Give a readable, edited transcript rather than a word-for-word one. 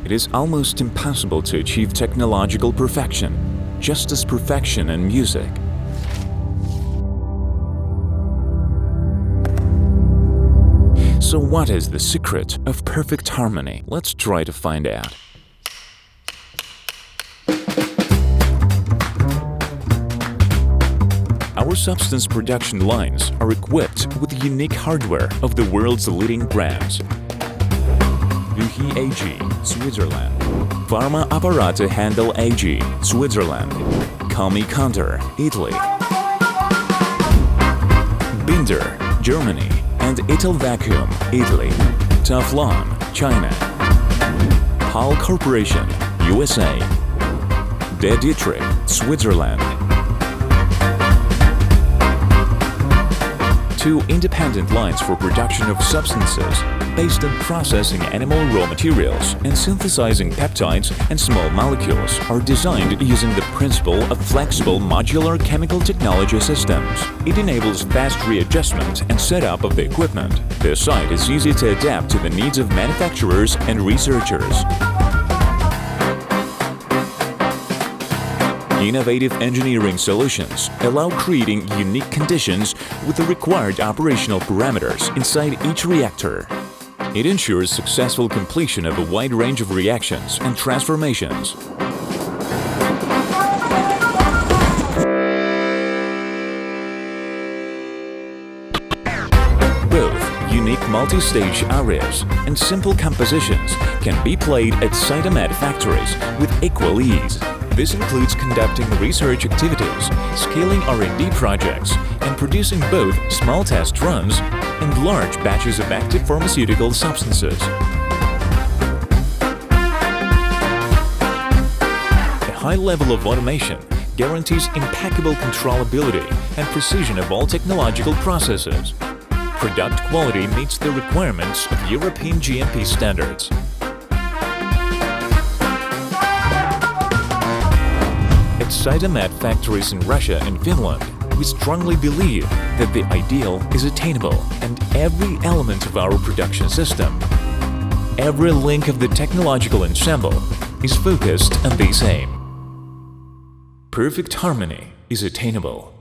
It is almost impossible to achieve technological perfection, just as perfection in music. So what is the secret of perfect harmony? Let's try to find out. Our substance production lines are equipped with the unique hardware of the world's leading brands. Büchi AG, Switzerland. Pharma Apparate Handel AG, Switzerland. Kami Kanter, Italy. Binder, Germany. And Ital Vacuum, Italy. Teflon, China. Hall Corporation, USA. De Dietrich, Switzerland. 2 independent lines for production of substances based on processing animal raw materials and synthesizing peptides and small molecules are designed using the principle of flexible modular chemical technology systems. It enables fast readjustment and setup of the equipment. The site is easy to adapt to the needs of manufacturers and researchers. Innovative engineering solutions allow creating unique conditions with the required operational parameters inside each reactor. It ensures successful completion of a wide range of reactions and transformations. Both unique multi-stage arias and simple compositions can be played at Cytomed factories with equal ease. This includes conducting research activities, scaling R&D projects, and producing both small test runs and large batches of active pharmaceutical substances. A high level of automation guarantees impeccable controllability and precision of all technological processes. Product quality meets the requirements of European GMP standards. At Cytomed factories in Russia and Finland, we strongly believe that the ideal is attainable and every element of our production system, every link of the technological ensemble is focused on this aim. Perfect harmony is attainable.